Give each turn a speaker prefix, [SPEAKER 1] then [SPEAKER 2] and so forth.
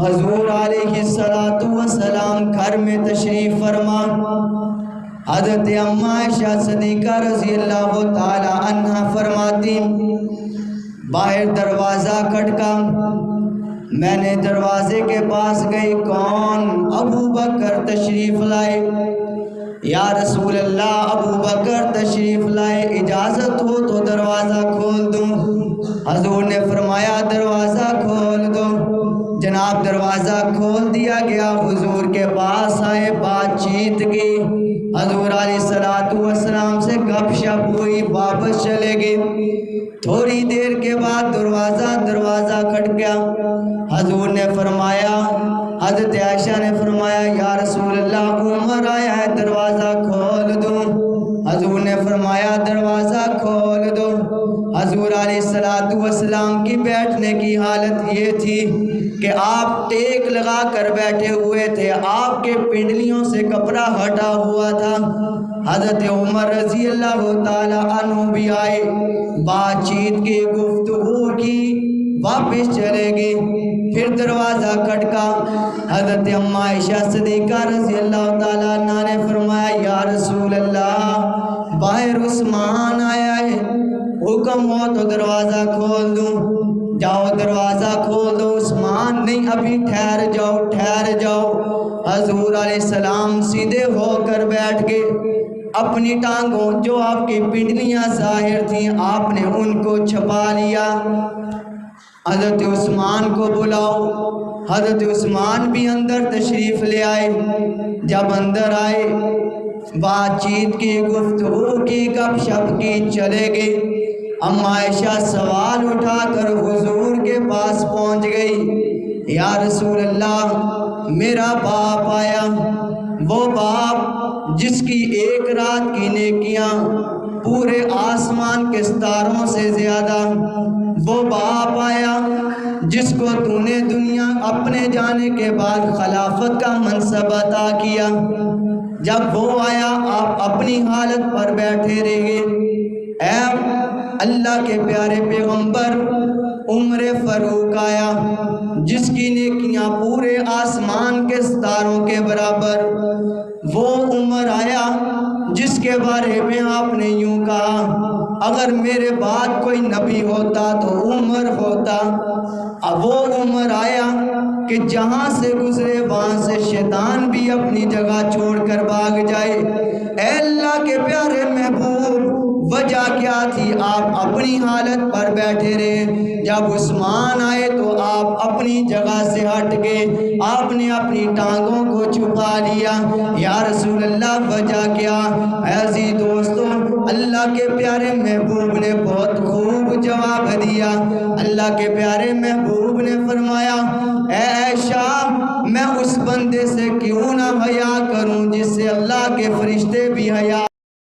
[SPEAKER 1] حضور علیہ السلام گھر میں تشریف فرما۔ حضرت اماں عائشہ صدیقہ رضی اللہ تعالی عنہ فرماتی باہر دروازہ کھٹکا، میں نے دروازے کے پاس گئی، کون؟ ابو بکر تشریف لائے۔ یا رسول اللہ ابو بکر تشریف لائے، اجازت ہو تو دروازہ کھول دوں؟ حضور نے فرمایا دروازہ کھول دو۔ جناب دروازہ کھول دیا گیا، حضور کے پاس آئے، بات چیت کی، حضور علیہ السلام سے گپ شپ ہوئی، واپس چلے گئے۔ تھوڑی دیر کے بعد دروازہ کھٹ گیا۔ حضور نے فرمایا، حضرت عائشہ نے فرمایا یا رسول اللہ عمر آیا ہے، دروازہ کھول دو؟ حضور نے فرمایا دروازہ کھول دو۔ حضور علیہ السلام کی بیٹھنے کی حالت یہ تھی کہ آپ ٹیک لگا کر بیٹھے ہوئے تھے، آپ کے پنڈلیوں سے کپڑا ہٹا ہوا تھا۔ حضرت عمر رضی اللہ تعالی عنہ بھی آئے، بات چیت کی، گفتگو کی، واپس چلے گئے۔ پھر دروازہ کھٹکا، حضرت اماں عائشہ صدیقہ رضی اللہ تعالی عنہ نے فرمایا یا رسول اللہ باہر عثمان آیا ہے، حکم ہو تو دروازہ کھول دوں؟ جاؤ دروازہ کھول دو۔ عثمان نہیں، ابھی ٹھہر جاؤ۔ حضور علیہ السلام سیدھے ہو کر بیٹھ گئے، اپنی ٹانگوں جو آپ کی پنڈلیاں ظاہر تھیں آپ نے ان کو چھپا لیا۔ حضرت عثمان کو بلاؤ۔ حضرت عثمان بھی اندر تشریف لے آئے۔ جب اندر آئے، بات چیت کی، گفتگو کی، گپ شپ کی، چلے گئے۔ اماں عائشہ سوال اٹھا کر حضور کے پاس پہنچ گئی، یا رسول اللہ میرا باپ آیا، وہ باپ جس کی ایک رات کی نیکیاں پورے آسمان کے ستاروں سے زیادہ، وہ باپ آیا جس کو تو نے دنیا اپنے جانے کے بعد خلافت کا منصب عطا کیا۔ جب وہ آیا آپ اپنی حالت پر بیٹھے رہے۔ اے اللہ کے پیارے پیغمبر، عمر فاروق آیا جس کی نیکیاں پورے آسمان کے ستاروں کے برابر، وہ عمر آیا جس کے بارے میں آپ نے یوں کہا اگر میرے بعد کوئی نبی ہوتا تو عمر ہوتا۔ اب وہ عمر آیا کہ جہاں سے گزرے وہاں سے شیطان بھی اپنی جگہ چھوڑ کر بھاگ جائے۔ اے اللہ کے پیارے محبوب، وجہ کیا تھی؟ آپ اپنی حالت پر بیٹھے رہے۔ جب عثمان آئے تو آپ اپنی جگہ سے ہٹ گئے، آپ نے اپنی ٹانگوں کو چھپا لیا۔ یا رسول اللہ وجہ کیا؟ عزیز دوستوں، اللہ کے پیارے محبوب نے بہت خوب جواب دیا۔ اللہ کے پیارے محبوب نے فرمایا اے عائشہ، میں اس بندے سے کیوں نہ حیا کروں جس سے اللہ کے فرشتے بھی حیا